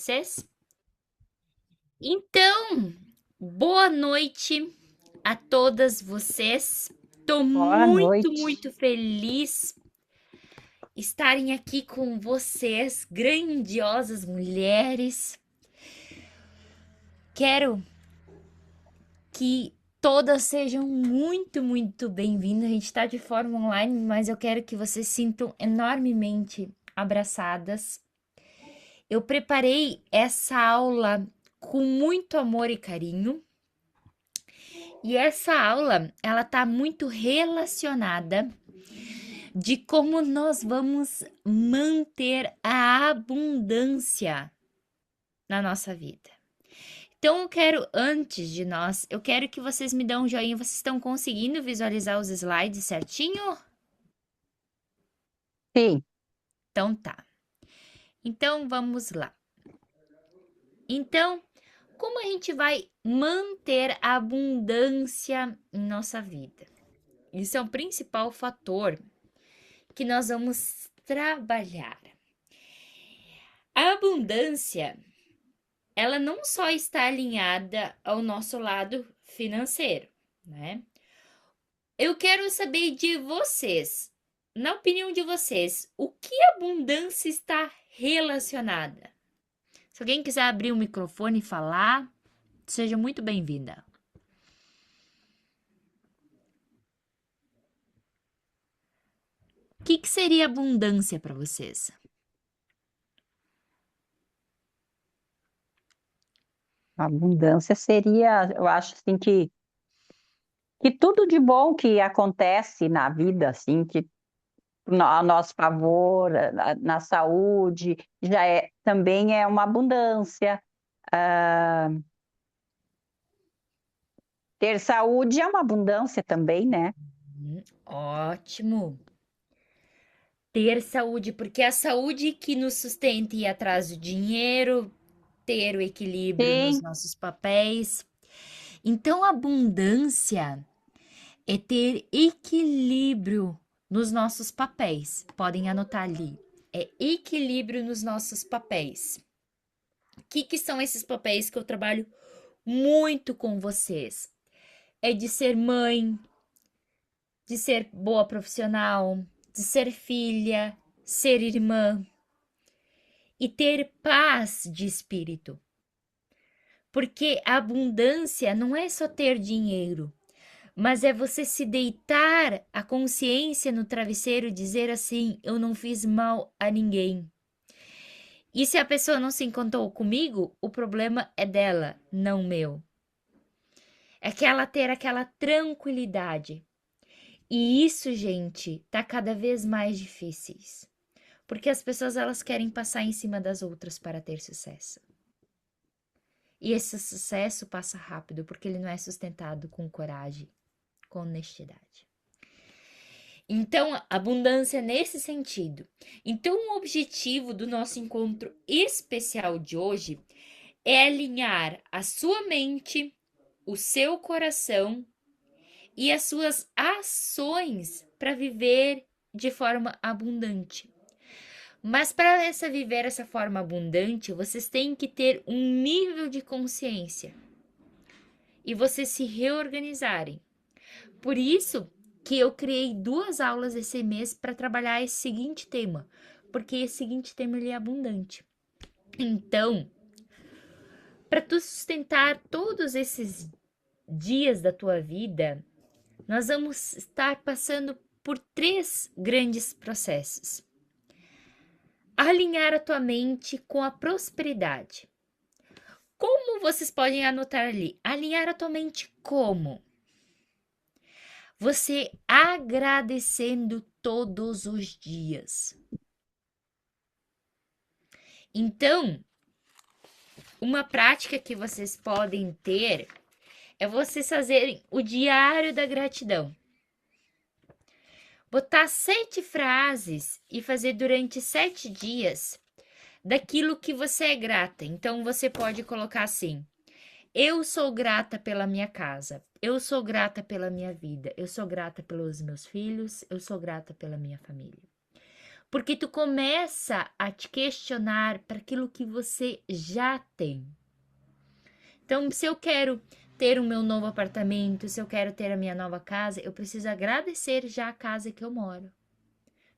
vocês? Então, boa noite a todas vocês. Tô Boa muito, noite. muito feliz estarem aqui com vocês, grandiosas mulheres. Quero que todas sejam muito, muito bem-vindas. A gente está de forma online, mas eu quero que vocês sintam enormemente abraçadas. Eu preparei essa aula com muito amor e carinho. E essa aula, ela tá muito relacionada de como nós vamos manter a abundância na nossa vida. Então, eu quero que vocês me dão um joinha. Vocês estão conseguindo visualizar os slides certinho? Sim, Então tá. Então vamos lá. Então, como a gente vai manter a abundância em nossa vida? Isso é o principal fator que nós vamos trabalhar. A abundância, ela não só está alinhada ao nosso lado financeiro, né? Eu quero saber de vocês, na opinião de vocês, o que a abundância está relacionada? Se alguém quiser abrir o microfone e falar, seja muito bem-vinda. O que seria abundância para vocês? a abundância seria, eu acho assim que tudo de bom que acontece na vida, assim, que a nosso favor, na saúde, também é uma abundância. Ah, ter saúde é uma abundância também, né? Ótimo. Ter saúde, porque é a saúde que nos sustenta e ir atrás do dinheiro, ter o equilíbrio nos Sim, nossos papéis. Então, abundância é ter equilíbrio nos nossos papéis. Podem anotar ali. É equilíbrio nos nossos papéis. O que são esses papéis que eu trabalho muito com vocês? É de ser mãe, de ser boa profissional, de ser filha, ser irmã e ter paz de espírito. Porque a abundância não é só ter dinheiro, mas é você se deitar a consciência no travesseiro e dizer assim: eu não fiz mal a ninguém. E se a pessoa não se encontrou comigo, o problema é dela, não meu. É que ela ter aquela tranquilidade. E isso, gente, tá cada vez mais difícil. Porque as pessoas elas querem passar em cima das outras para ter sucesso. E esse sucesso passa rápido porque ele não é sustentado com coragem, com honestidade. Então, abundância nesse sentido. Então, o objetivo do nosso encontro especial de hoje é alinhar a sua mente, o seu coração e as suas ações para viver de forma abundante. Mas para viver essa forma abundante, vocês têm que ter um nível de consciência e vocês se reorganizarem. Por isso que eu criei 2 aulas esse mês para trabalhar esse seguinte tema, porque esse seguinte tema ele é abundante. Então, para tu sustentar todos esses dias da tua vida, nós vamos estar passando por 3 grandes processos. Alinhar a tua mente com a prosperidade. Como vocês podem anotar ali? Alinhar a tua mente como? Você agradecendo todos os dias. Então, uma prática que vocês podem ter é vocês fazerem o diário da gratidão. Botar 7 frases e fazer durante 7 dias daquilo que você é grata. Então, você pode colocar assim: eu sou grata pela minha casa, eu sou grata pela minha vida, eu sou grata pelos meus filhos, eu sou grata pela minha família. Porque tu começa a te questionar para aquilo que você já tem. Então, se eu quero ter o meu novo apartamento, se eu quero ter a minha nova casa, eu preciso agradecer já a casa que eu moro,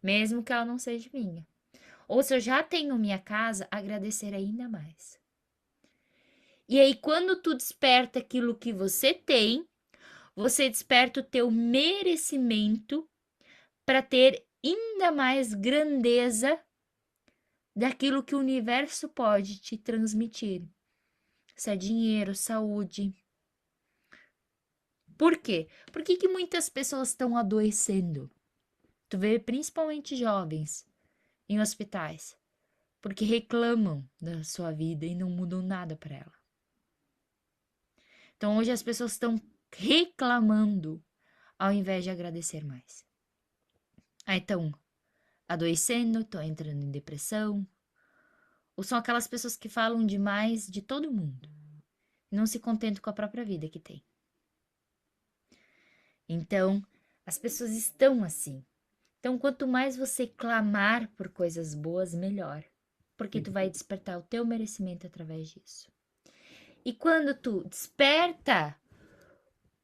mesmo que ela não seja minha. Ou se eu já tenho minha casa, agradecer ainda mais. E aí, quando tu desperta aquilo que você tem, você desperta o teu merecimento para ter ainda mais grandeza daquilo que o universo pode te transmitir. Se é dinheiro, saúde. Por quê? Por que muitas pessoas estão adoecendo? Tu vê principalmente jovens em hospitais, porque reclamam da sua vida e não mudam nada para ela. Então hoje as pessoas estão reclamando ao invés de agradecer mais. Aí estão adoecendo, estão entrando em depressão, ou são aquelas pessoas que falam demais de todo mundo, não se contentam com a própria vida que tem. Então, as pessoas estão assim. Então, quanto mais você clamar por coisas boas, melhor, porque tu vai despertar o teu merecimento através disso. E quando tu desperta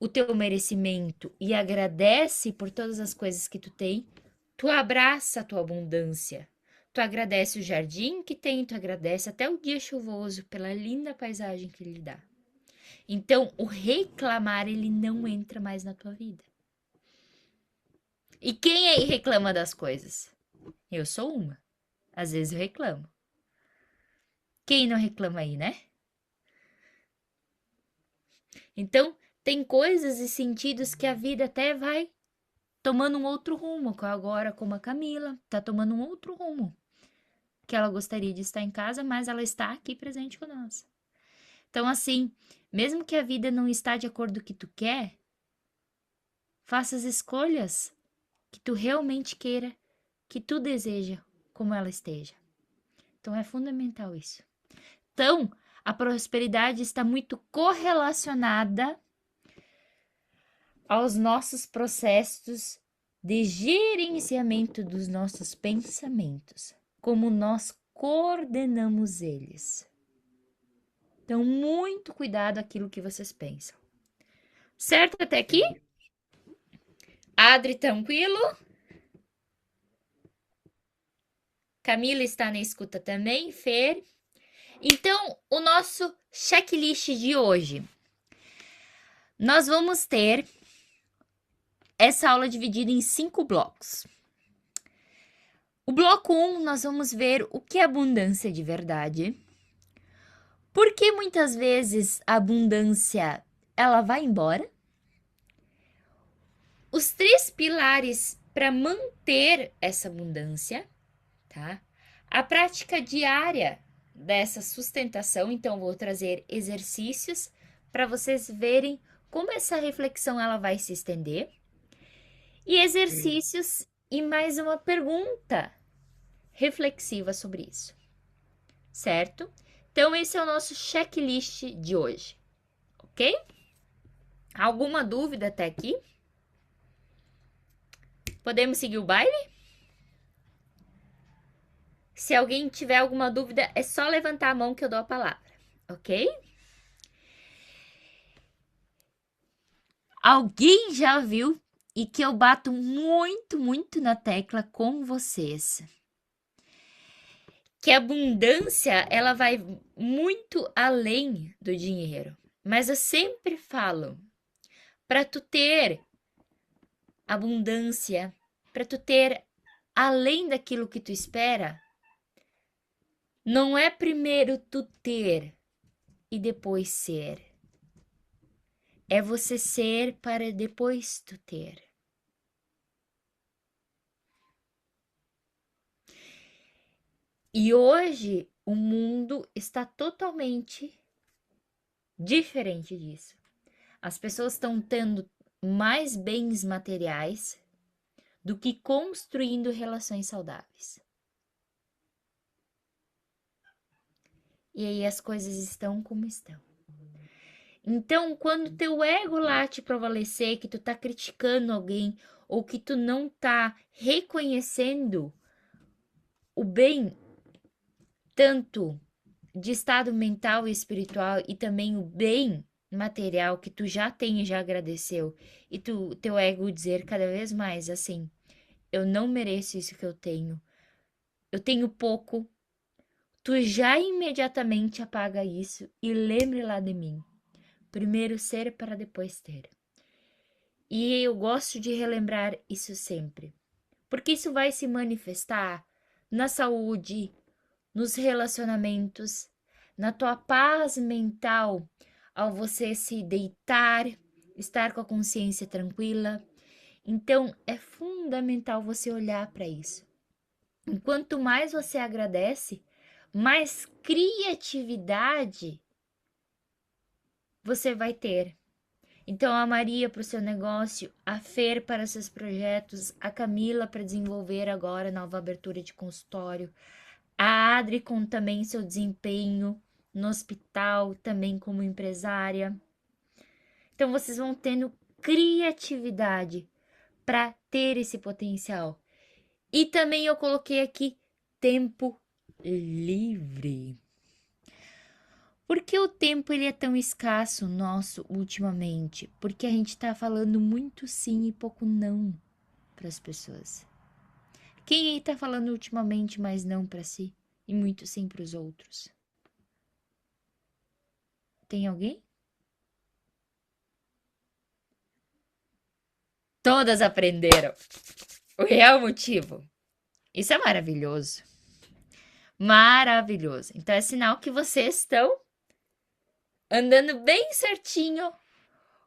o teu merecimento e agradece por todas as coisas que tu tem, tu abraça a tua abundância. Tu agradece o jardim que tem, tu agradece até o dia chuvoso pela linda paisagem que ele dá. Então, o reclamar, ele não entra mais na tua vida. E quem aí reclama das coisas? Eu sou uma. Às vezes eu reclamo. Quem não reclama aí, né? Então, tem coisas e sentidos que a vida até vai tomando um outro rumo. Agora, como a Camila, tá tomando um outro rumo. Que ela gostaria de estar em casa, mas ela está aqui presente conosco. Então, assim, mesmo que a vida não está de acordo com o que tu quer, faça as escolhas que tu realmente queira, que tu deseja, como ela esteja. Então, é fundamental isso. Então, a prosperidade está muito correlacionada aos nossos processos de gerenciamento dos nossos pensamentos, como nós coordenamos eles. Então, muito cuidado aquilo que vocês pensam. Certo até aqui? Adri, tranquilo? Camila está na escuta também, Fer. Então, o nosso checklist de hoje. Nós vamos ter essa aula dividida em 5 blocos. O bloco 1, nós vamos ver o que é abundância de verdade. Por que muitas vezes a abundância ela vai embora? Os 3 pilares para manter essa abundância, tá? A prática diária dessa sustentação, então vou trazer exercícios para vocês verem como essa reflexão ela vai se estender. E exercícios e mais uma pergunta reflexiva sobre isso. Certo? Então esse é o nosso checklist de hoje. OK? Alguma dúvida até aqui? Podemos seguir o baile? Se alguém tiver alguma dúvida, é só levantar a mão que eu dou a palavra, ok? Alguém já viu e que eu bato muito, muito na tecla com vocês? Que a abundância, ela vai muito além do dinheiro. Mas eu sempre falo, para tu ter abundância, para tu ter além daquilo que tu espera, não é primeiro tu ter e depois ser. É você ser para depois tu ter. E hoje o mundo está totalmente diferente disso. As pessoas estão tendo mais bens materiais do que construindo relações saudáveis. E aí as coisas estão como estão. Então, quando teu ego lá te prevalecer, que tu tá criticando alguém ou que tu não tá reconhecendo o bem, tanto de estado mental e espiritual, e também o bem material que tu já tem e já agradeceu, e teu ego dizer cada vez mais assim: eu não mereço isso que eu tenho pouco. Tu já imediatamente apaga isso e lembre lá de mim. Primeiro ser para depois ter. E eu gosto de relembrar isso sempre, porque isso vai se manifestar na saúde, nos relacionamentos, na tua paz mental, ao você se deitar, estar com a consciência tranquila. Então, é fundamental você olhar para isso. Enquanto mais você agradece, mais criatividade você vai ter. Então, a Maria para o seu negócio, a Fer para seus projetos, a Camila para desenvolver agora nova abertura de consultório, a Adri com também seu desempenho no hospital, também como empresária. Então, vocês vão tendo criatividade para ter esse potencial. E também eu coloquei aqui tempo livre. Por que o tempo ele é tão escasso nosso ultimamente? Porque a gente está falando muito sim e pouco não para as pessoas. Quem aí está falando ultimamente mais não para si e muito sim para os outros? Tem alguém? Todas aprenderam o real motivo. Isso é maravilhoso. Maravilhoso. Então é sinal que vocês estão andando bem certinho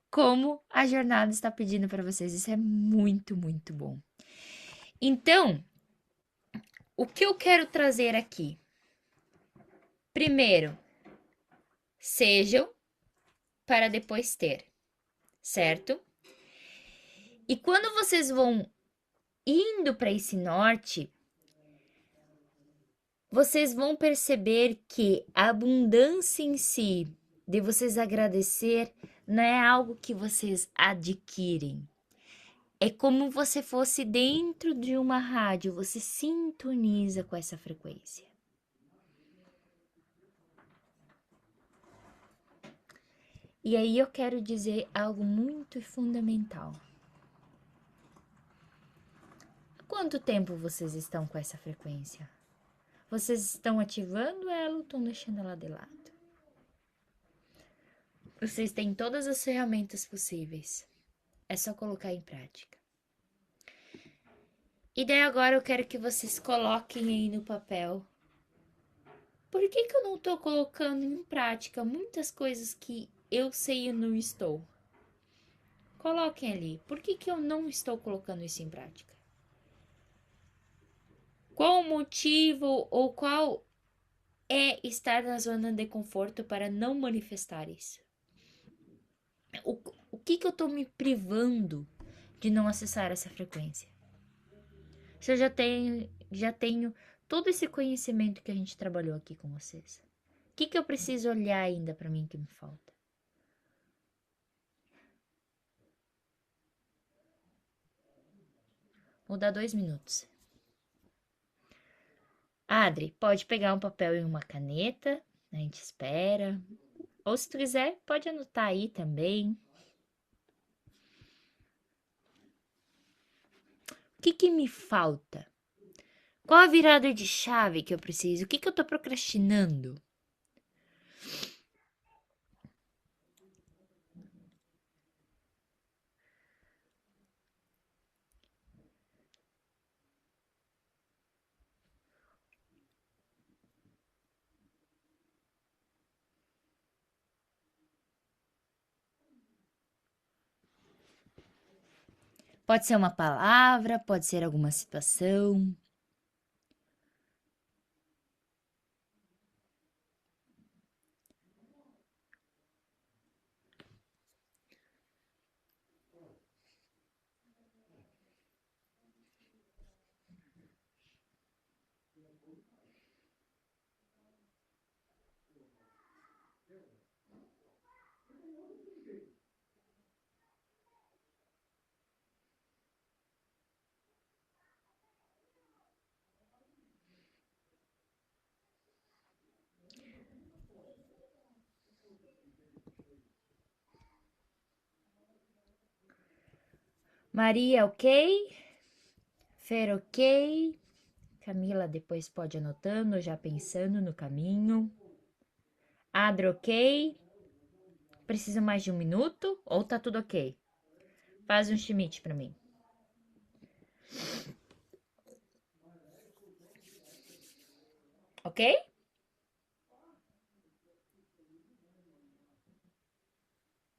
como a jornada está pedindo para vocês. Isso é muito, muito bom. Então, o que eu quero trazer aqui? Primeiro, sejam para depois ter, certo? E quando vocês vão indo para esse norte, vocês vão perceber que a abundância em si, de vocês agradecer, não é algo que vocês adquirem. É como você fosse dentro de uma rádio, você sintoniza com essa frequência. E aí eu quero dizer algo muito fundamental. Há quanto tempo vocês estão com essa frequência? Vocês estão ativando ela ou estão deixando ela de lado? Vocês têm todas as ferramentas possíveis. É só colocar em prática. E daí agora eu quero que vocês coloquem aí no papel. Por que eu não estou colocando em prática muitas coisas que eu sei e não estou? Coloquem ali. Por que eu não estou colocando isso em prática? Qual o motivo ou qual é estar na zona de conforto para não manifestar isso? O que eu estou me privando de não acessar essa frequência? Se eu já tenho todo esse conhecimento que a gente trabalhou aqui com vocês. O que eu preciso olhar ainda para mim que me falta? Vou dar 2 minutos. Adri, pode pegar um papel e uma caneta, a gente espera. Ou se tu quiser, pode anotar aí também. O que me falta? Qual a virada de chave que eu preciso? O que eu tô procrastinando? Pode ser uma palavra, pode ser alguma situação. Maria, ok? Fer, ok? Camila depois pode ir anotando, já pensando no caminho. Adra, ok? Precisa mais de 1 minuto ou tá tudo ok? Faz um Schmidt pra mim. Ok?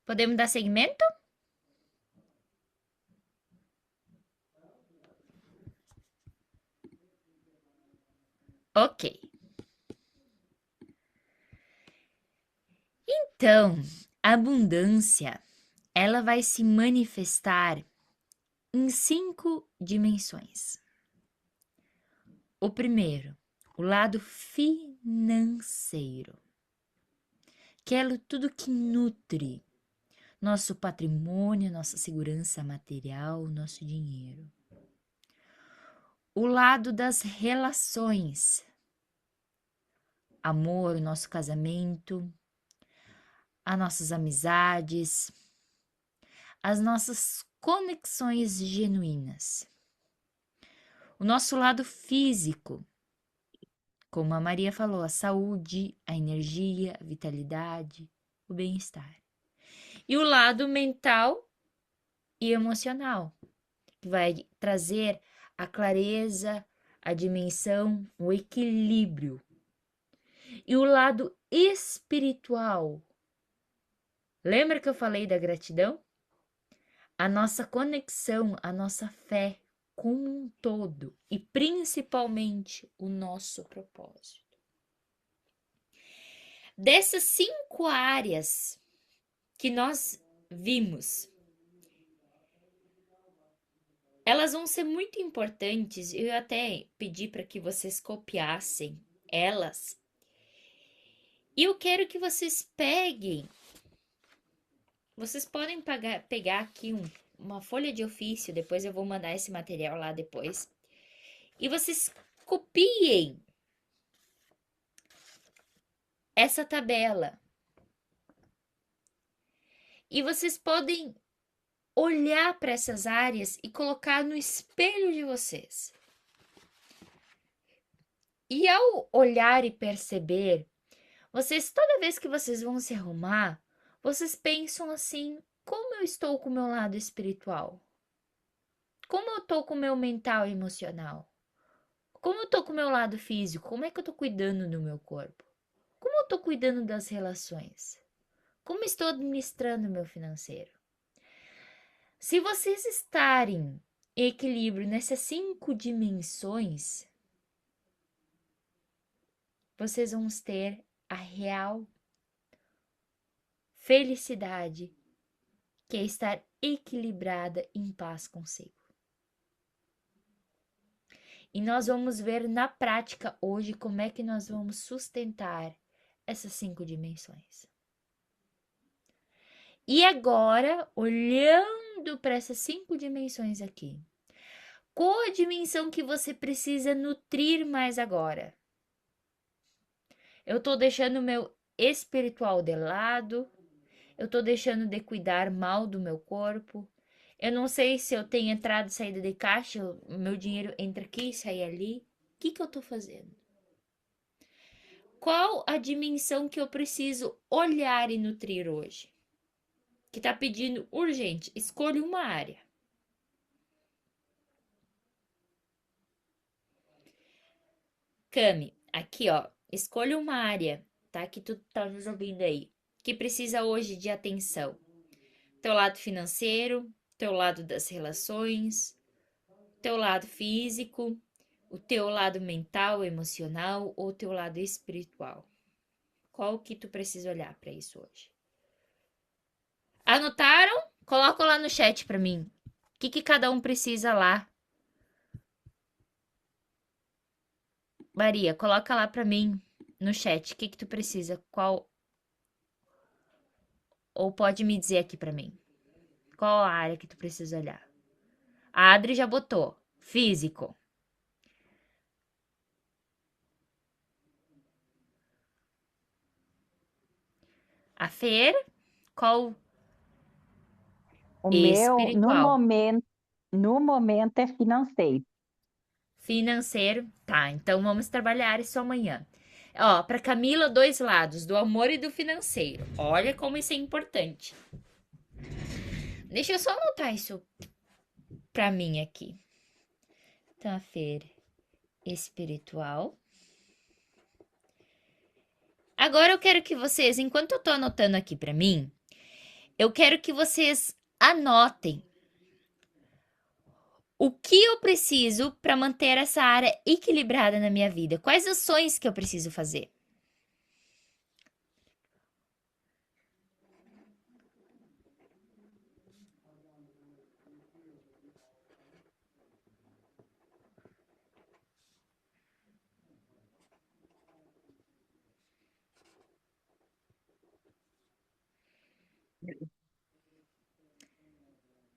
Podemos dar seguimento? Ok. Então, a abundância, ela vai se manifestar em 5 dimensões. O primeiro, o lado financeiro, que é tudo que nutre nosso patrimônio, nossa segurança material, nosso dinheiro. O lado das relações, amor, o nosso casamento, as nossas amizades, as nossas conexões genuínas. O nosso lado físico, como a Maria falou, a saúde, a energia, a vitalidade, o bem-estar. E o lado mental e emocional, que vai trazer a clareza, a dimensão, o equilíbrio. E o lado espiritual. Lembra que eu falei da gratidão? A nossa conexão, a nossa fé como um todo e principalmente o nosso propósito. Dessas 5 áreas que nós vimos, elas vão ser muito importantes. Eu até pedi para que vocês copiassem elas. E eu quero que vocês peguem. Vocês podem pegar aqui uma folha de ofício. Depois eu vou mandar esse material lá depois. E vocês copiem essa tabela. E vocês podem olhar para essas áreas e colocar no espelho de vocês. E ao olhar e perceber, toda vez que vocês vão se arrumar, vocês pensam assim: como eu estou com o meu lado espiritual? Como eu estou com o meu mental e emocional? Como eu estou com o meu lado físico? Como é que eu estou cuidando do meu corpo? Como eu estou cuidando das relações? Como estou administrando o meu financeiro? Se vocês estarem em equilíbrio nessas 5 dimensões, vocês vão ter a real felicidade, que é estar equilibrada em paz consigo. E nós vamos ver na prática hoje como é que nós vamos sustentar essas 5 dimensões. E agora, olhando para essas 5 dimensões aqui, qual a dimensão que você precisa nutrir mais agora? Eu estou deixando o meu espiritual de lado, eu estou deixando de cuidar mal do meu corpo. Eu não sei se eu tenho entrada e saída de caixa, o meu dinheiro entra aqui e sai ali. O que eu estou fazendo? Qual a dimensão que eu preciso olhar e nutrir hoje? Que está pedindo urgente, escolha uma área. Cami, aqui ó, escolha uma área, tá? Que tu tá nos ouvindo aí, que precisa hoje de atenção. Teu lado financeiro, teu lado das relações, teu lado físico, o teu lado mental, emocional ou teu lado espiritual. Qual que tu precisa olhar para isso hoje? Anotaram? Coloca lá no chat para mim. O que cada um precisa lá? Maria, coloca lá para mim no chat. O que tu precisa? Qual? Ou pode me dizer aqui para mim. Qual a área que tu precisa olhar? A Adri já botou. Físico. A Fer, qual? O meu, no Espiritual. momento, No momento é financeiro. Financeiro. Tá, então vamos trabalhar isso amanhã. Ó, para Camila, dois lados, do amor e do financeiro. Olha como isso é importante. Deixa eu só anotar isso pra mim aqui. Então, a Fer espiritual. Agora eu quero que vocês, enquanto eu tô anotando aqui pra mim, eu quero que vocês anotem o que eu preciso para manter essa área equilibrada na minha vida. Quais ações que eu preciso fazer?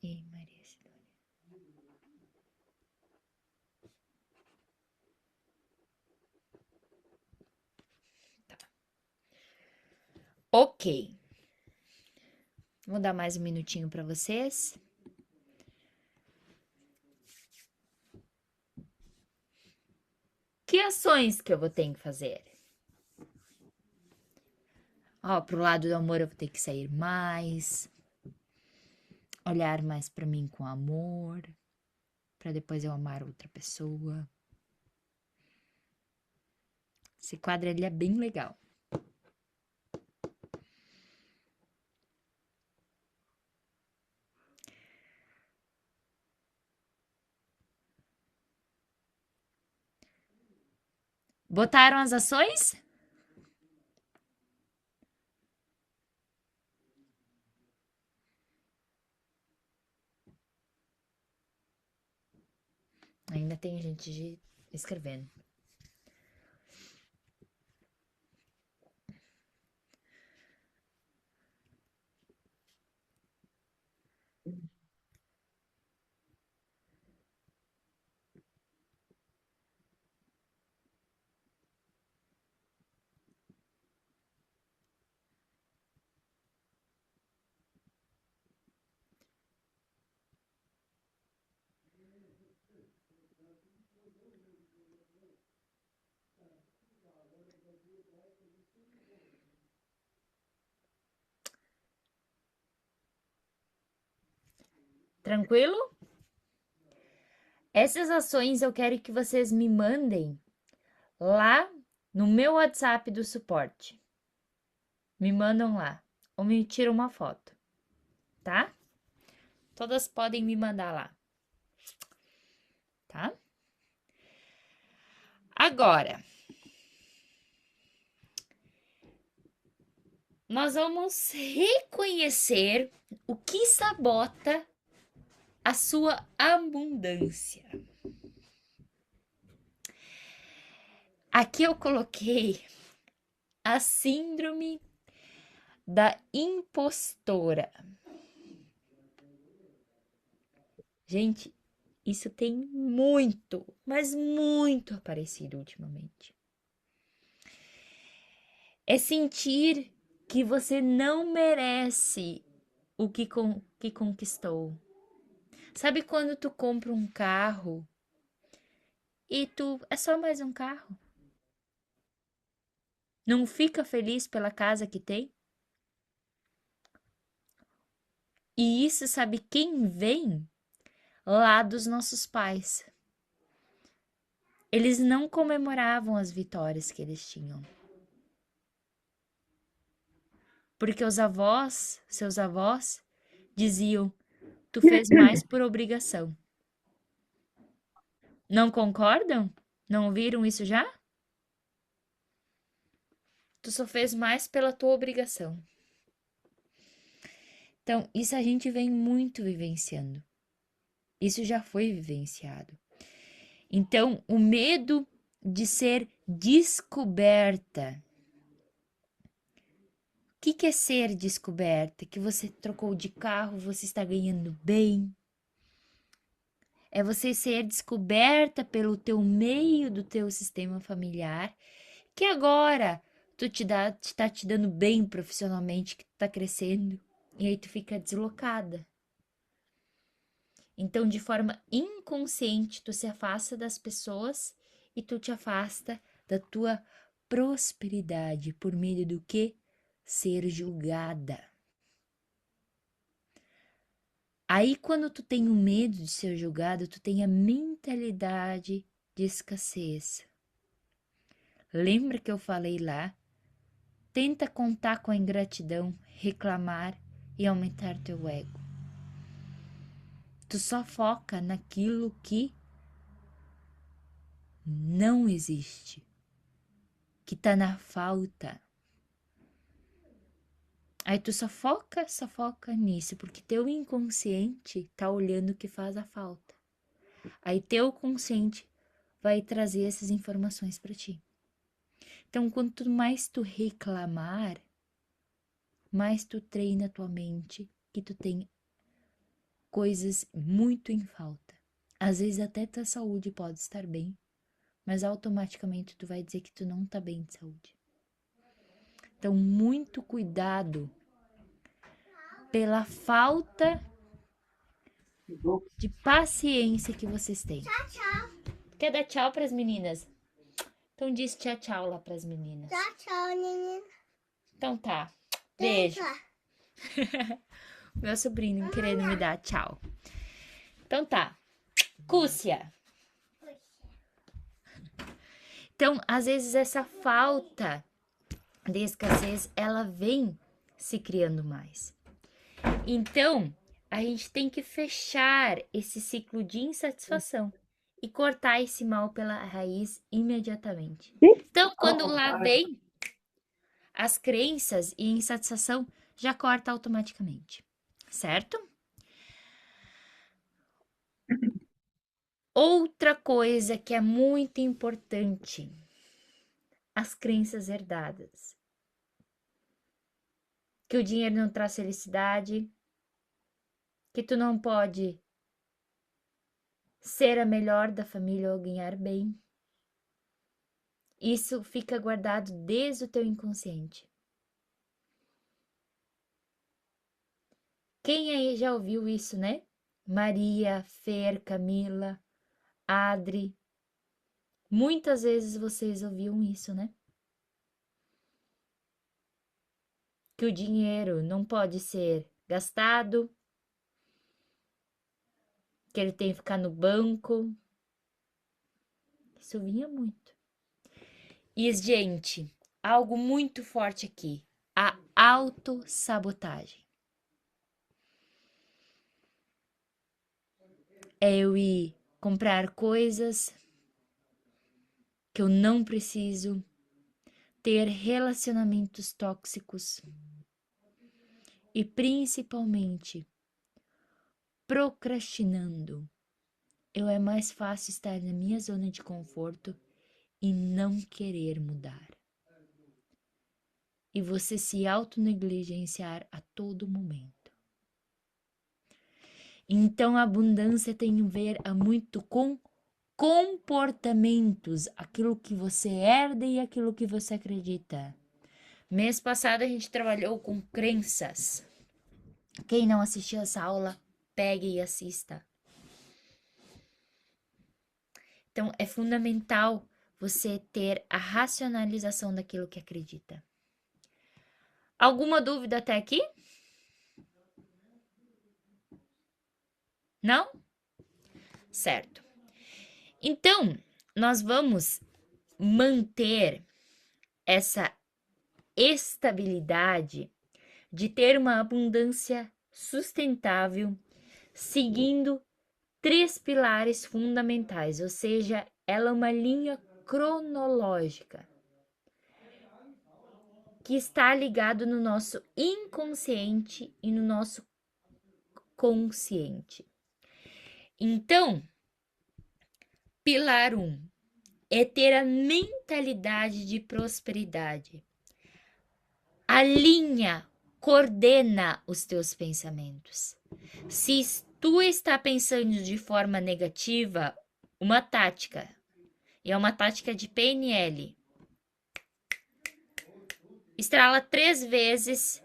Ei, Maria Sidônia. Ok. Vou dar mais um minutinho para vocês. Que ações que eu vou ter que fazer? Ó, pro lado do amor eu vou ter que sair mais, olhar mais para mim com amor, para depois eu amar outra pessoa. Esse quadro ali é bem legal. Botaram as ações? Ainda tem gente escrevendo. Tranquilo? Essas ações eu quero que vocês me mandem lá no meu WhatsApp do suporte. Me mandam lá ou me tiram uma foto, tá? Todas podem me mandar lá, tá? Agora, nós vamos reconhecer o que sabota a sua abundância. Aqui eu coloquei a síndrome da impostora. Gente, isso tem muito, mas muito aparecido ultimamente. É sentir que você não merece o que conquistou. Sabe quando tu compra um carro e tu é só mais um carro? Não fica feliz pela casa que tem? E isso sabe quem vem? Lá dos nossos pais. Eles não comemoravam as vitórias que eles tinham. Porque os avós, seus avós, diziam: tu fez mais por obrigação. Não concordam? Não ouviram isso já? Tu só fez mais pela tua obrigação. Então, isso a gente vem muito vivenciando. Isso já foi vivenciado. Então, o medo de ser descoberta. O que é ser descoberta? Que você trocou de carro, você está ganhando bem. É você ser descoberta pelo teu meio do teu sistema familiar, que agora tá te dando bem profissionalmente, que tu tá crescendo, e aí tu fica deslocada. Então, de forma inconsciente, tu se afasta das pessoas e tu te afasta da tua prosperidade por medo do que? Ser julgada. Aí, quando tu tem o medo de ser julgado, tu tem a mentalidade de escassez. Lembra que eu falei lá? Tenta contar com a ingratidão, reclamar e aumentar teu ego. Tu só foca naquilo que não existe, que tá na falta. Aí tu só foca nisso, porque teu inconsciente tá olhando o que faz a falta. Aí teu consciente vai trazer essas informações para ti. Então, quanto mais tu reclamar, mais tu treina a tua mente que tu tem coisas muito em falta. Às vezes até tua saúde pode estar bem, mas automaticamente tu vai dizer que tu não tá bem de saúde. Então, muito cuidado pela falta de paciência que vocês têm. Tchau, tchau. Quer dar tchau pras meninas? Então diz tchau, tchau lá pras meninas. Tchau, tchau, menina. Então tá. Beijo. Tchau. Meu sobrinho querendo me dar tchau. Então tá. Cúcia. Então, às vezes essa falta de escassez, ela vem se criando mais. Então, a gente tem que fechar esse ciclo de insatisfação e cortar esse mal pela raiz imediatamente. Então, quando lá vem as crenças e insatisfação, já corta automaticamente, certo? Outra coisa que é muito importante, as crenças herdadas. Que o dinheiro não traz felicidade, que tu não pode ser a melhor da família ou ganhar bem. Isso fica guardado desde o teu inconsciente. Quem aí já ouviu isso, né? Maria, Fer, Camila, Adri. Muitas vezes vocês ouviam isso, né? Que o dinheiro não pode ser gastado, que ele tem que ficar no banco. Isso vinha muito. E, gente, algo muito forte aqui, a autossabotagem. É eu ir comprar coisas que eu não preciso, ter relacionamentos tóxicos e principalmente procrastinando. É mais fácil estar na minha zona de conforto e não querer mudar. E você se autonegligenciar a todo momento. Então, a abundância tem a ver muito com comportamentos, aquilo que você herda e aquilo que você acredita. Mês passado a gente trabalhou com crenças. Quem não assistiu essa aula, pegue e assista. Então, é fundamental você ter a racionalização daquilo que acredita. Alguma dúvida até aqui? Não? Certo. Então, nós vamos manter essa estabilidade de ter uma abundância sustentável, seguindo 3 pilares fundamentais, ou seja, ela é uma linha cronológica que está ligado no nosso inconsciente e no nosso consciente. Então, pilar 1 é ter a mentalidade de prosperidade. Alinha, coordena os teus pensamentos. Se tu está pensando de forma negativa, uma tática, e é uma tática de PNL. Estrala 3 vezes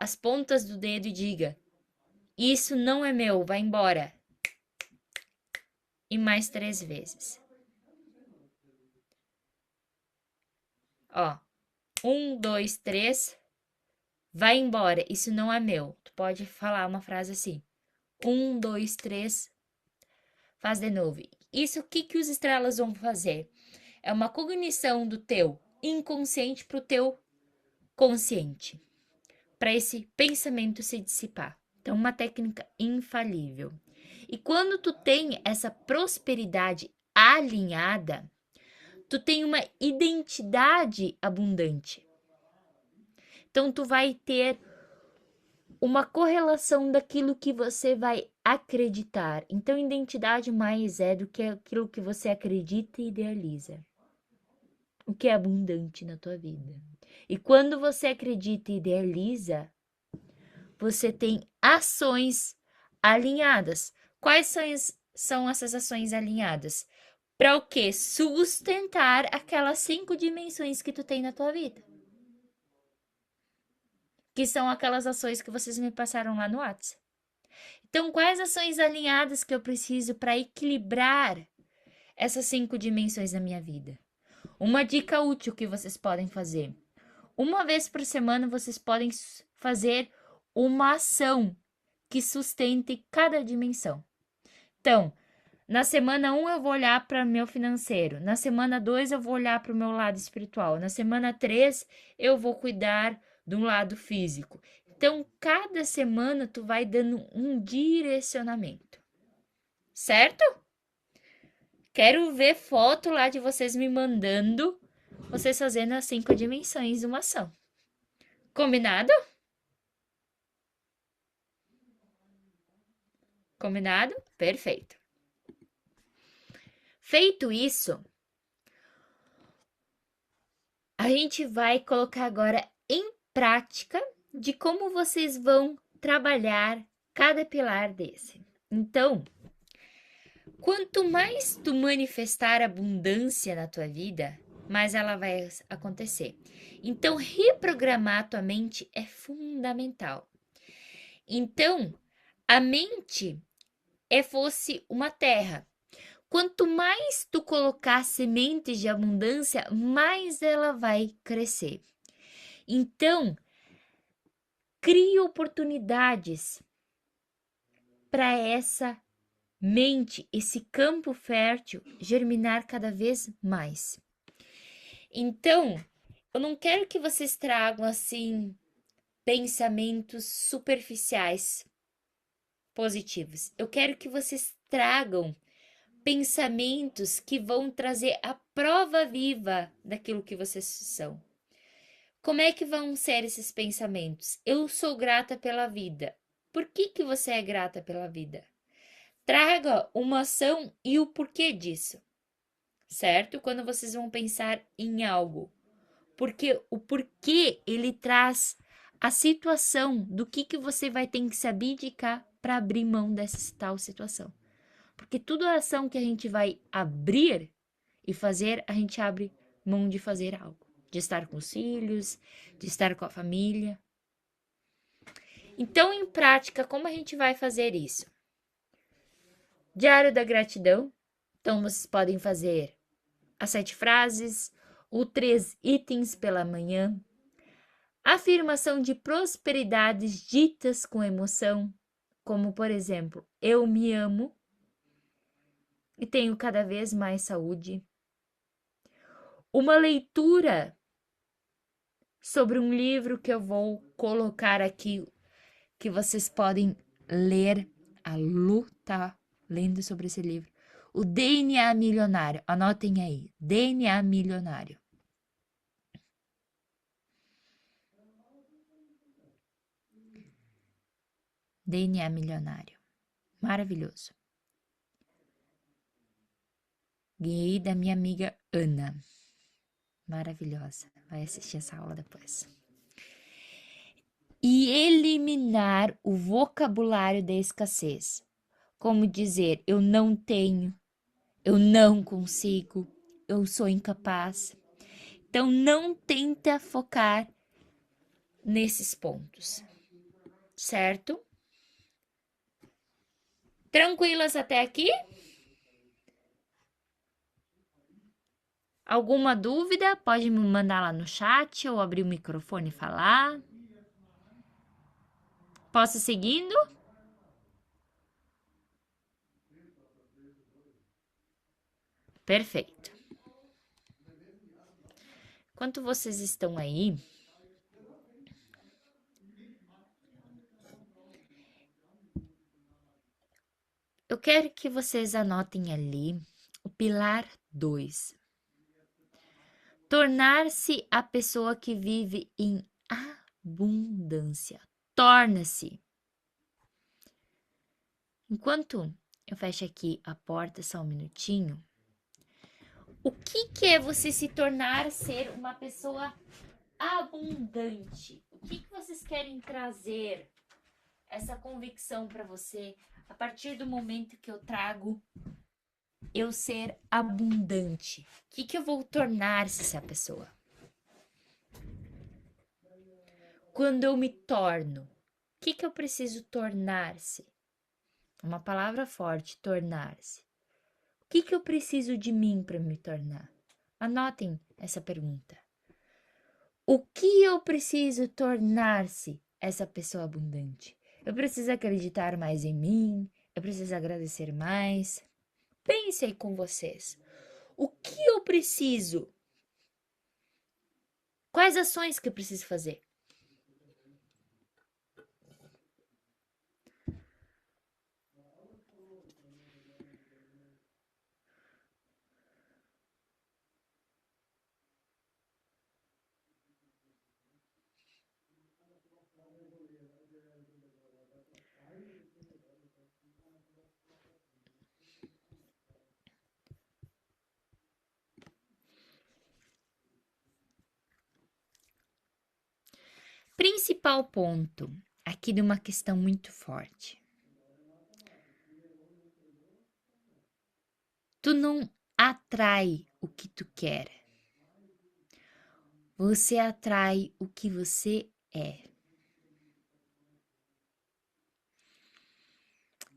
as pontas do dedo e diga: isso não é meu, vai embora. E mais 3 vezes. Ó, 1, 2, 3, vai embora, isso não é meu. Tu pode falar uma frase assim: 1, 2, 3, faz de novo. Isso, o que os estrelas vão fazer? É uma cognição do teu inconsciente para o teu consciente, para esse pensamento se dissipar. Então, uma técnica infalível. E quando tu tem essa prosperidade alinhada, tu tem uma identidade abundante. Então, tu vai ter uma correlação daquilo que você vai acreditar. Então, identidade mais é do que aquilo que você acredita e idealiza. O que é abundante na tua vida. E quando você acredita e idealiza, você tem ações alinhadas. Quais são essas ações alinhadas? Para o quê? Sustentar aquelas 5 dimensões que tu tem na tua vida. Que são aquelas ações que vocês me passaram lá no WhatsApp. Então, quais ações alinhadas que eu preciso para equilibrar essas 5 dimensões da minha vida? Uma dica útil que vocês podem fazer. Uma vez por semana, vocês podem fazer uma ação que sustente cada dimensão. Então, na semana 1 eu vou olhar para o meu financeiro. Na semana 2 eu vou olhar para o meu lado espiritual. Na semana 3 eu vou cuidar de um lado físico. Então, cada semana tu vai dando um direcionamento. Certo? Quero ver foto lá de vocês me mandando, vocês fazendo as 5 dimensões de uma ação. Combinado? Combinado? Perfeito. Feito isso, a gente vai colocar agora em prática de como vocês vão trabalhar cada pilar desse. Então, quanto mais tu manifestar abundância na tua vida, mais ela vai acontecer. Então, reprogramar tua mente é fundamental. Então, a mente fosse uma terra. Quanto mais tu colocar sementes de abundância, mais ela vai crescer. Então, crie oportunidades para essa mente, esse campo fértil, germinar cada vez mais. Então, eu não quero que vocês tragam assim pensamentos superficiais positivos. Eu quero que vocês tragam pensamentos que vão trazer a prova viva daquilo que vocês são. Como é que vão ser esses pensamentos? Eu sou grata pela vida. Por que você é grata pela vida? Traga uma ação e o porquê disso, certo? Quando vocês vão pensar em algo. Porque o porquê ele traz a situação do que você vai ter que se abdicar para abrir mão dessa tal situação. Porque toda ação que a gente vai abrir e fazer, a gente abre mão de fazer algo. De estar com os filhos, de estar com a família. Então, em prática, como a gente vai fazer isso? Diário da gratidão. Então, vocês podem fazer as 7 frases, ou 3 itens pela manhã. Afirmação de prosperidades ditas com emoção, como, por exemplo, eu me amo e tenho cada vez mais saúde. Uma leitura sobre um livro que eu vou colocar aqui, que vocês podem ler. A Lu tá lendo sobre esse livro. O DNA Milionário. Anotem aí. DNA Milionário. DNA Milionário. Maravilhoso. Ganhei da minha amiga Ana. Maravilhosa. Vai assistir essa aula depois. E eliminar o vocabulário da escassez. Como dizer, eu não tenho, eu não consigo, eu sou incapaz. Então, não tenta focar nesses pontos. certo? Tranquilas até aqui? Alguma dúvida? Pode me mandar lá no chat ou abrir o microfone e falar. Posso ir seguindo? Perfeito. Enquanto vocês estão aí, eu quero que vocês anotem ali o pilar 2. Tornar-se a pessoa que vive em abundância. Torna-se. Enquanto eu fecho aqui a porta, só um minutinho. O que é você se tornar ser uma pessoa abundante? O que vocês querem trazer essa convicção para você a partir do momento que eu trago eu ser abundante? O que eu vou tornar-se essa pessoa? Quando eu me torno, o que eu preciso tornar-se? Uma palavra forte, tornar-se. O que eu preciso de mim para me tornar? Anotem essa pergunta. O que eu preciso tornar-se essa pessoa abundante? Eu preciso acreditar mais em mim? Eu preciso agradecer mais? Pense aí com vocês. O que eu preciso? Quais ações que eu preciso fazer? Principal ponto aqui de uma questão muito forte. Tu não atrai o que tu quer. Você atrai o que você é.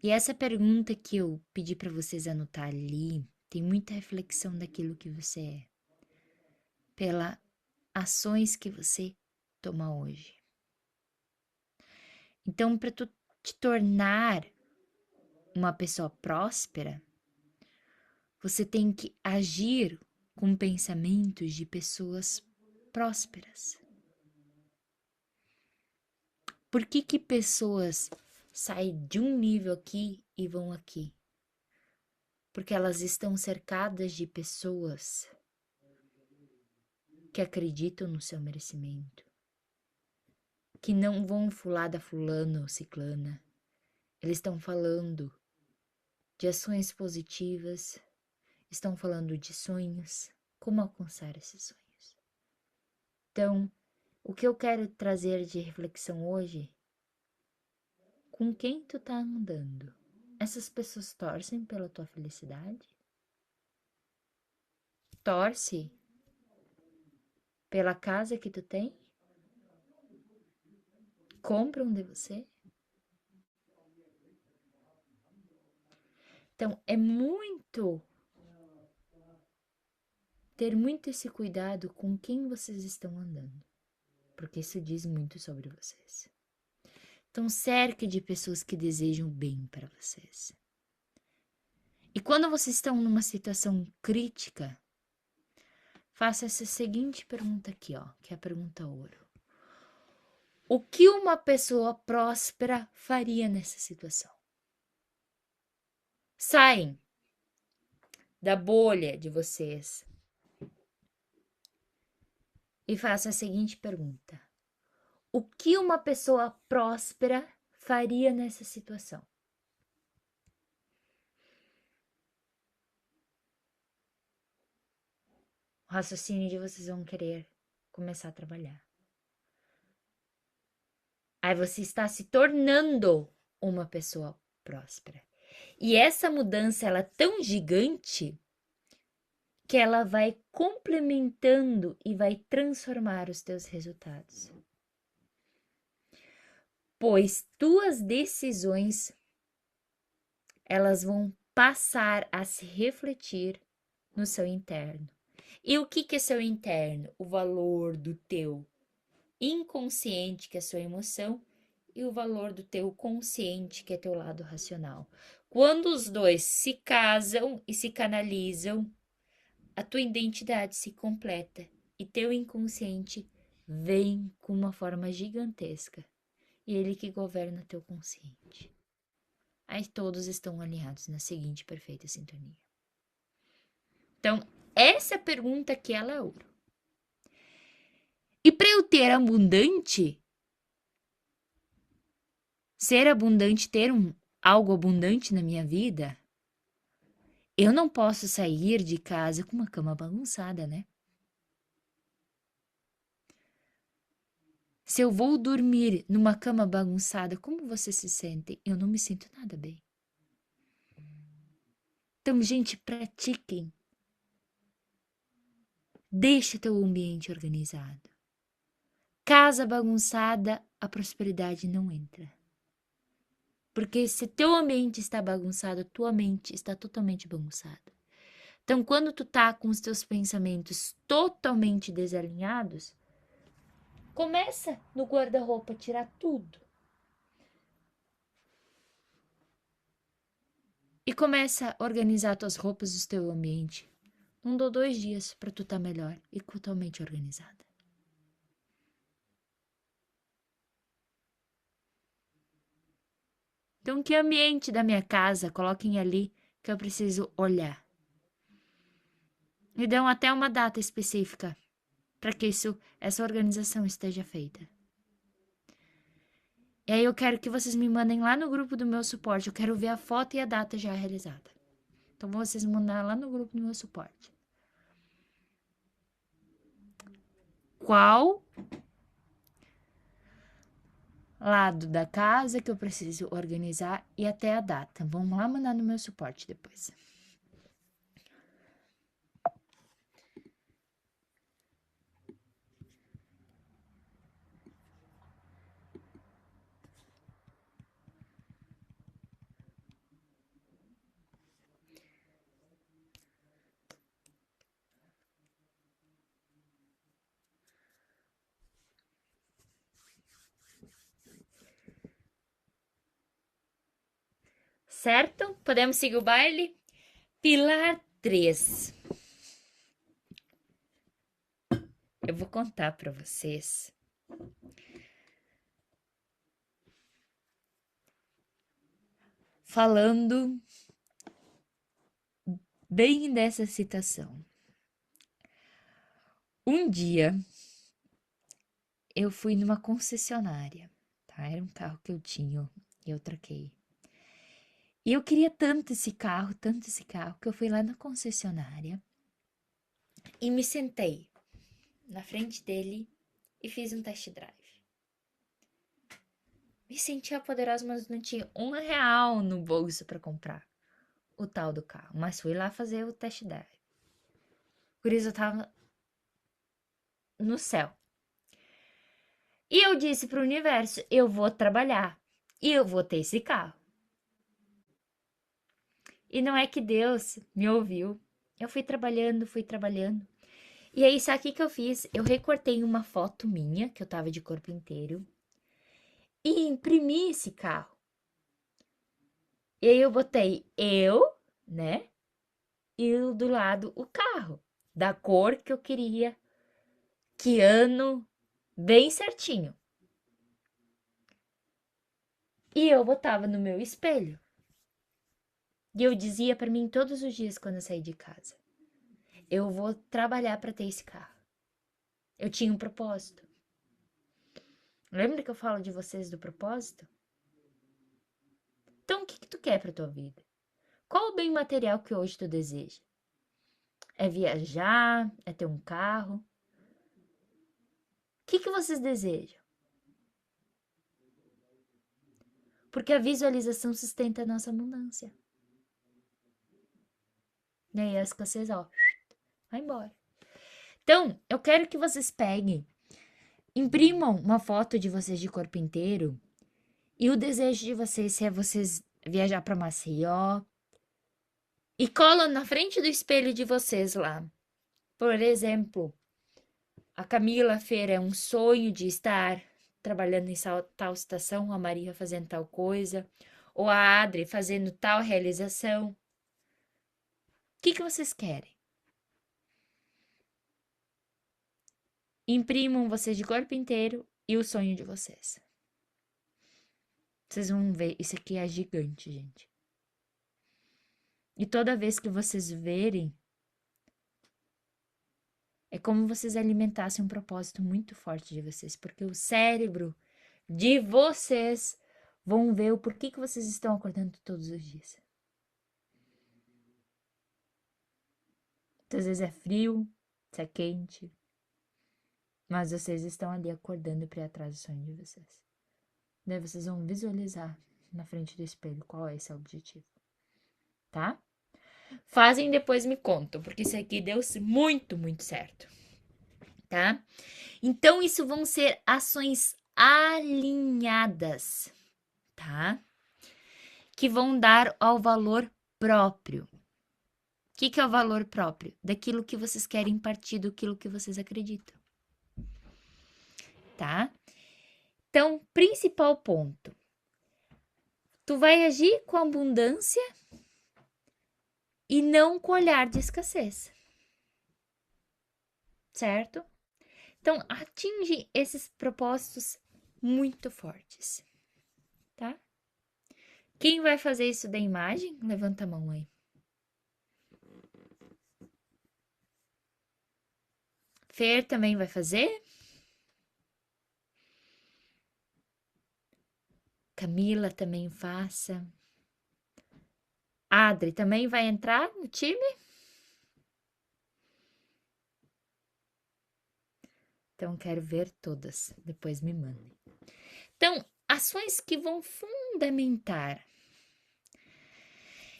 E essa pergunta que eu pedi para vocês anotar ali, tem muita reflexão daquilo que você é. Pelas ações que você toma hoje. Então, para tu te tornar uma pessoa próspera, você tem que agir com pensamentos de pessoas prósperas. Por que pessoas saem de um nível aqui e vão aqui? Porque elas estão cercadas de pessoas que acreditam no seu merecimento, que não vão falar da fulana ou ciclana. Eles estão falando de ações positivas, estão falando de sonhos, como alcançar esses sonhos. Então, o que eu quero trazer de reflexão hoje, com quem tu tá andando? Essas pessoas torcem pela tua felicidade? Torce pela casa que tu tem? Compram de você? Então, é ter muito esse cuidado com quem vocês estão andando, porque isso diz muito sobre vocês. Então, cerque de pessoas que desejam bem para vocês. E quando vocês estão numa situação crítica, faça essa seguinte pergunta aqui, ó, que é a pergunta ouro. O que uma pessoa próspera faria nessa situação? Saem da bolha de vocês e faça a seguinte pergunta. O que uma pessoa próspera faria nessa situação? O raciocínio de vocês vão querer começar a trabalhar. Aí você está se tornando uma pessoa próspera. E essa mudança, ela é tão gigante que ela vai complementando e vai transformar os teus resultados. pois tuas decisões elas vão passar a se refletir no seu interno. E o que é seu interno? O valor do teu inconsciente, que é a sua emoção, e o valor do teu consciente, que é teu lado racional. Quando os dois se casam e se canalizam, a tua identidade se completa e teu inconsciente vem com uma forma gigantesca. E ele que governa teu consciente. Aí todos estão alinhados na seguinte perfeita sintonia. Então, essa pergunta aqui, ela é ouro. E para eu ter abundante, ser abundante, ter algo abundante na minha vida, eu não posso sair de casa com uma cama bagunçada, né? Se eu vou dormir numa cama bagunçada, como você se sente? Eu não me sinto nada bem. Então, gente, pratiquem. Deixa teu ambiente organizado. Casa bagunçada, a prosperidade não entra. Porque se teu ambiente está bagunçado, tua mente está totalmente bagunçada. Então, quando tu tá com os teus pensamentos totalmente desalinhados, começa no guarda-roupa a tirar tudo. E começa a organizar tuas roupas do teu ambiente. Não dou 2 dias para tu estar melhor e totalmente organizada. Então, que ambiente da minha casa coloquem ali que eu preciso olhar. Me dão até uma data específica para que essa organização esteja feita. E aí eu quero que vocês me mandem lá no grupo do meu suporte. Eu quero ver a foto e a data já realizada. Então, vocês mandar lá no grupo do meu suporte. Qual lado da casa que eu preciso organizar e até a data. Vamos lá mandar no meu suporte depois. Certo? Podemos seguir o baile? Pilar 3. Eu vou contar para vocês falando bem dessa citação. Um dia eu fui numa concessionária, tá? Era um carro que eu tinha e eu troquei. E eu queria tanto esse carro, que eu fui lá na concessionária e me sentei na frente dele e fiz um test drive. Me sentia poderosa, mas não tinha R$1 no bolso para comprar o tal do carro. Mas fui lá fazer o test drive. Por isso eu tava no céu. E eu disse pro universo, eu vou trabalhar e eu vou ter esse carro. E não é que Deus me ouviu. Eu fui trabalhando. E aí, sabe o que eu fiz? Eu recortei uma foto minha, que eu tava de corpo inteiro, e imprimi esse carro. E aí eu botei eu, né? E do lado o carro, da cor que eu queria, que ano, bem certinho. E eu botava no meu espelho. E eu dizia para mim todos os dias quando eu saí de casa: eu vou trabalhar para ter esse carro. Eu tinha um propósito. Lembra que eu falo de vocês do propósito? Então, o que tu quer para tua vida? Qual o bem material que hoje tu deseja? É viajar? É ter um carro? O que vocês desejam? Porque a visualização sustenta a nossa abundância. E aí a escassez, ó, vai embora. Então, eu quero que vocês peguem, imprimam uma foto de vocês de corpo inteiro E o desejo de vocês é vocês viajar para Maceió e colam na frente do espelho de vocês lá. Por exemplo, a Camila Feira é um sonho de estar trabalhando em tal estação, a Maria fazendo tal coisa, ou a Adri fazendo tal realização. O que vocês querem? Imprimam vocês de corpo inteiro e o sonho de vocês. Vocês vão ver, isso aqui é gigante, gente. E toda vez que vocês verem, é como vocês alimentassem um propósito muito forte de vocês, porque o cérebro de vocês vão ver o porquê que vocês estão acordando todos os dias. Às vezes é frio, é quente, mas vocês estão ali acordando para ir atrás do sonho de vocês. Daí vocês vão visualizar na frente do espelho qual é esse objetivo, tá? Fazem e depois me contam, porque isso aqui deu muito, muito certo, tá? Então, isso vão ser ações alinhadas, tá? Que vão dar ao valor próprio. O que é o valor próprio? Daquilo que vocês querem partir, daquilo que vocês acreditam, tá? Então, principal ponto. Tu vai agir com abundância e não com olhar de escassez, certo? Então, atinge esses propósitos muito fortes, tá? Quem vai fazer isso da imagem? Levanta a mão aí. Fer também vai fazer? Camila também faça. Adri também vai entrar no time? Então, quero ver todas. Depois me mandem. Então, ações que vão fundamentar.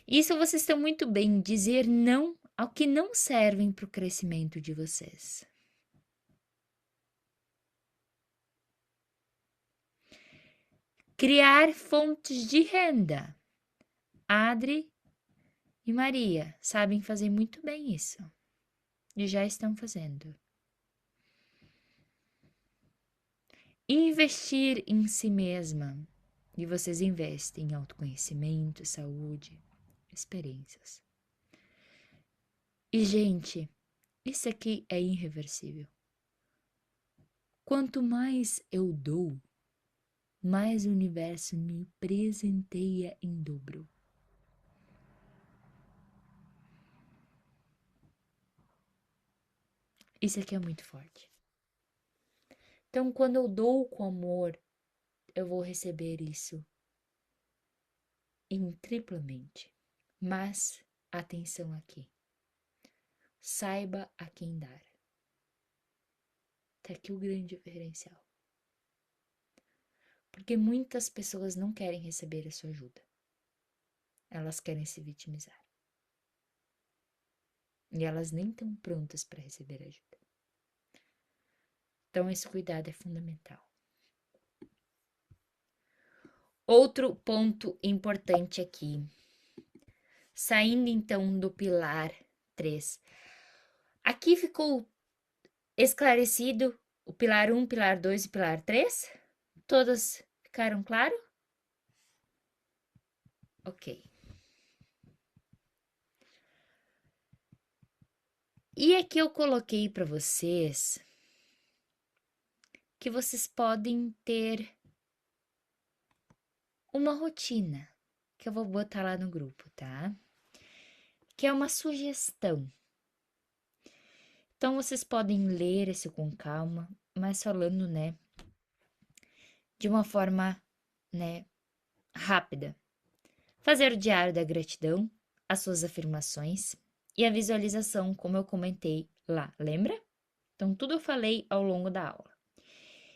Isso vocês estão muito bem, dizer não ao que não servem para o crescimento de vocês. Criar fontes de renda. Adri e Maria sabem fazer muito bem isso. E já estão fazendo. Investir em si mesma. E vocês investem em autoconhecimento, saúde, experiências. E, gente, isso aqui é irreversível. Quanto mais eu dou, mais o universo me presenteia em dobro. Isso aqui é muito forte. Então, quando eu dou com amor, eu vou receber isso em triplamente. Mas, atenção aqui. Saiba a quem dar. Tá aqui o grande diferencial. Porque muitas pessoas não querem receber a sua ajuda. Elas querem se vitimizar. E elas nem estão prontas para receber ajuda. Então, esse cuidado é fundamental. Outro ponto importante aqui. Saindo, então, do pilar 3. Aqui ficou esclarecido o pilar 1, pilar 2 e pilar 3? Todas ficaram claro? Ok. E aqui eu coloquei para vocês que vocês podem ter uma rotina, que eu vou botar lá no grupo, tá? Que é uma sugestão. Então, vocês podem ler esse com calma, mas falando, né, de uma forma, né, rápida. Fazer o diário da gratidão, as suas afirmações e a visualização, como eu comentei lá, lembra? Então, tudo eu falei ao longo da aula.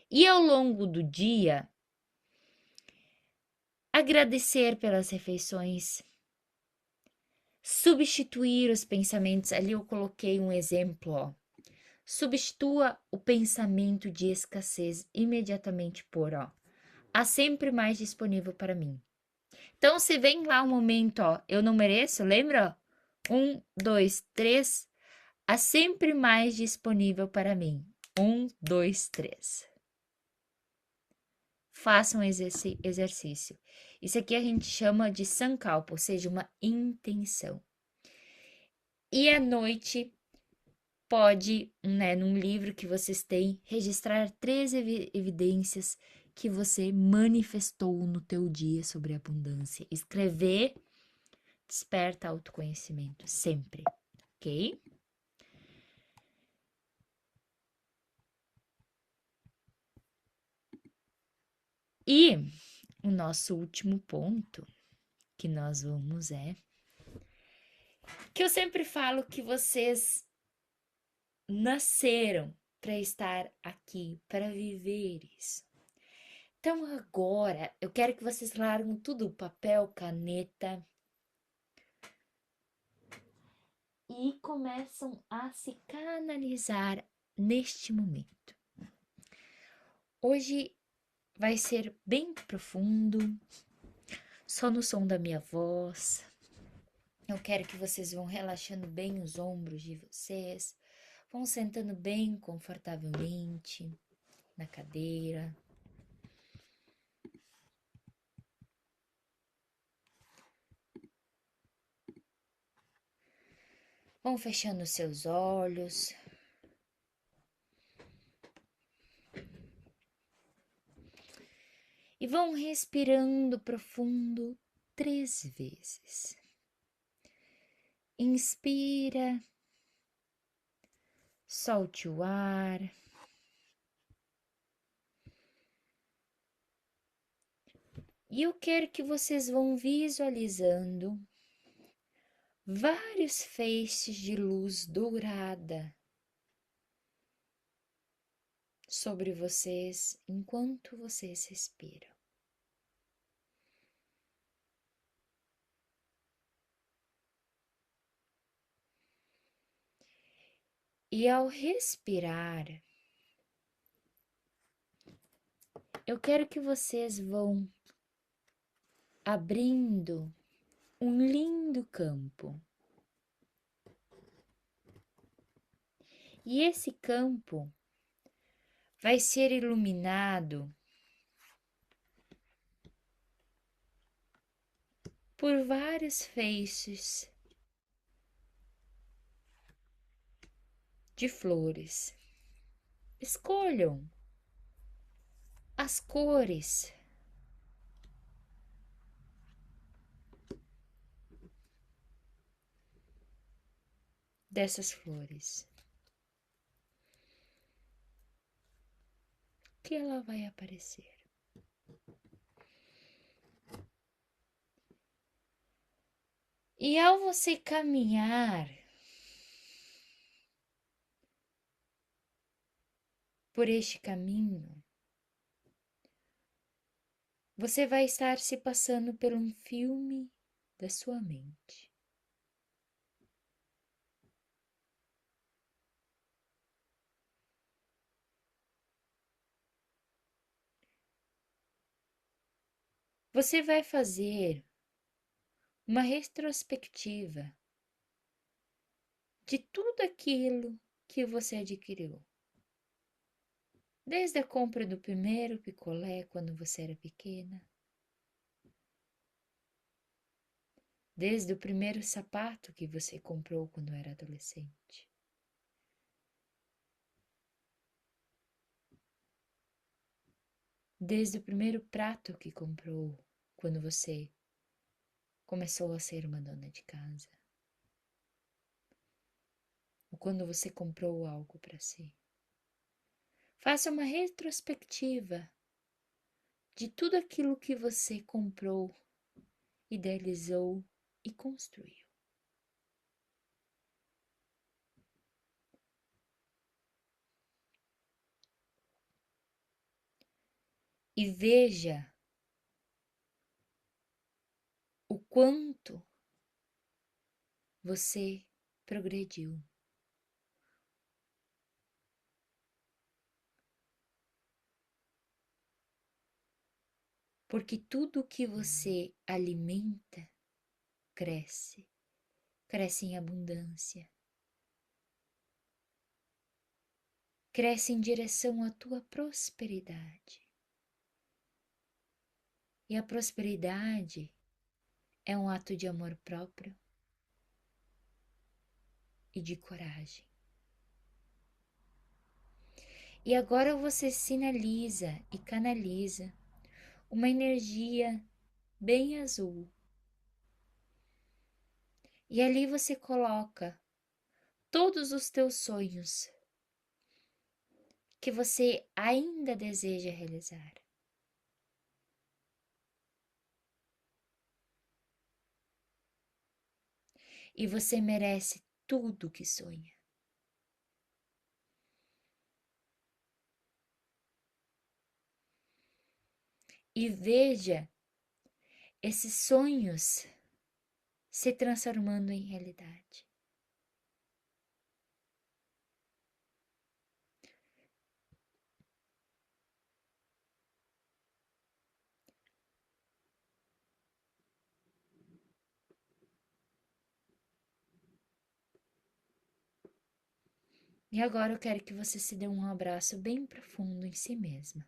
E ao longo do dia, agradecer pelas refeições, substituir os pensamentos. Ali eu coloquei um exemplo, ó. Substitua o pensamento de escassez imediatamente por, ó, há sempre mais disponível para mim. Então, se vem lá um momento, ó, eu não mereço, lembra? 1, 2, 3, há sempre mais disponível para mim. 1, 2, 3. Façam esse exercício. Isso aqui a gente chama de sankalpa, ou seja, uma intenção. E à noite, pode, né, num livro que vocês têm, registrar 3 evidências que você manifestou no teu dia sobre abundância. Escrever desperta autoconhecimento, sempre, ok? E o nosso último ponto que nós vamos que eu sempre falo que vocês nasceram para estar aqui, para viver isso. Então agora eu quero que vocês larguem tudo, papel, caneta, e começam a se canalizar neste momento. Hoje vai ser bem profundo, só no som da minha voz. Eu quero que vocês vão relaxando bem os ombros de vocês, vão sentando bem confortavelmente na cadeira. Vão fechando seus olhos. E vão respirando profundo 3 vezes. Inspira, solte o ar. E eu quero que vocês vão visualizando vários feixes de luz dourada sobre vocês enquanto vocês respiram. E ao respirar, eu quero que vocês vão abrindo um lindo campo. E esse campo vai ser iluminado por vários feixes de flores. Escolham as cores dessas flores que ela vai aparecer. E ao você caminhar por este caminho, você vai estar se passando por um filme da sua mente. Você vai fazer uma retrospectiva de tudo aquilo que você adquiriu. Desde a compra do primeiro picolé quando você era pequena, desde o primeiro sapato que você comprou quando era adolescente, desde o primeiro prato que comprou quando você começou a ser uma dona de casa, ou quando você comprou algo para si. Faça uma retrospectiva de tudo aquilo que você comprou, idealizou e construiu. E veja o quanto você progrediu. Porque tudo que você alimenta cresce, cresce em abundância, cresce em direção à tua prosperidade. E a prosperidade é um ato de amor próprio e de coragem. E agora você sinaliza e canaliza uma energia bem azul. E ali você coloca todos os teus sonhos que você ainda deseja realizar. E você merece tudo que sonha. E veja esses sonhos se transformando em realidade. E agora eu quero que você se dê um abraço bem profundo em si mesma.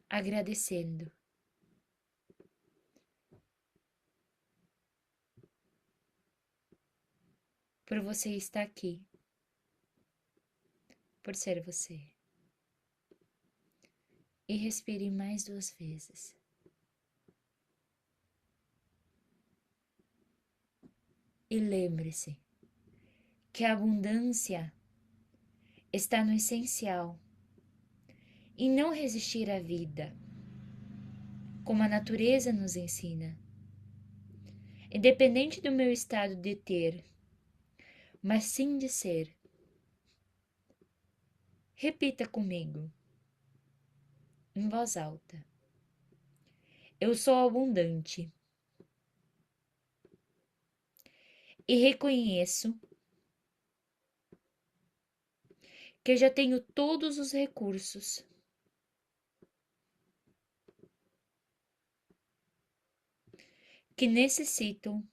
Agradecendo por você estar aqui, por ser você. E respire mais 2 vezes. E lembre-se que a abundância está no essencial e não resistir à vida, como a natureza nos ensina. Independente do meu estado de ter, mas sim de ser. Repita comigo, em voz alta. Eu sou abundante e reconheço que eu já tenho todos os recursos que necessito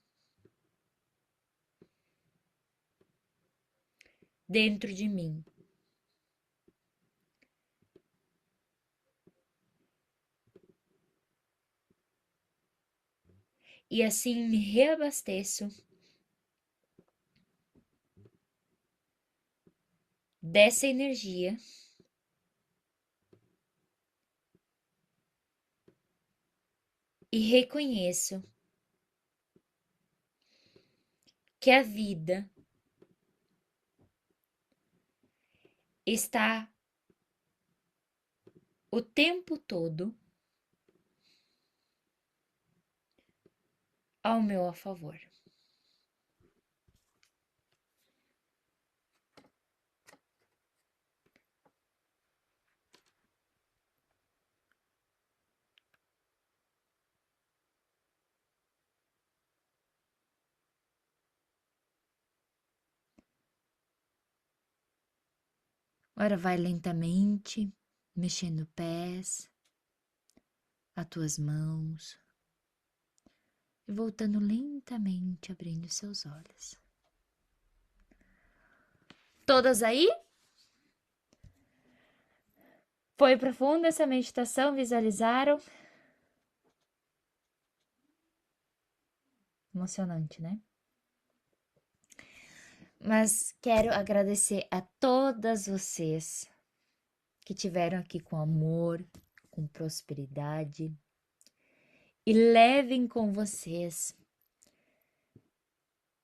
dentro de mim. E assim me reabasteço dessa energia e reconheço que a vida está o tempo todo ao meu favor. Agora vai lentamente, mexendo pés, as tuas mãos e voltando lentamente, abrindo seus olhos. Todas aí? Foi profunda essa meditação? Visualizaram? Emocionante, né? Mas quero agradecer a todas vocês que tiveram aqui com amor, com prosperidade. E levem com vocês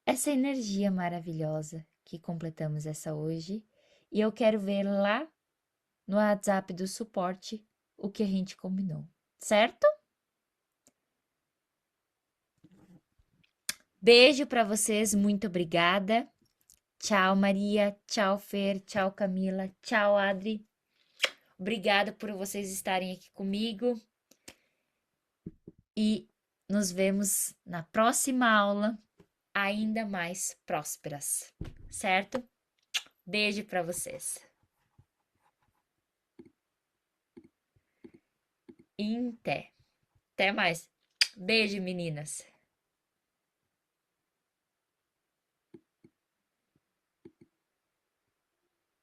essa energia maravilhosa que completamos essa hoje. E eu quero ver lá no WhatsApp do suporte o que a gente combinou, certo? Beijo para vocês, muito obrigada. Tchau, Maria. Tchau, Fer. Tchau, Camila. Tchau, Adri. Obrigada por vocês estarem aqui comigo. E nos vemos na próxima aula, ainda mais prósperas, certo? Beijo para vocês. em té. Até mais. Beijo, meninas.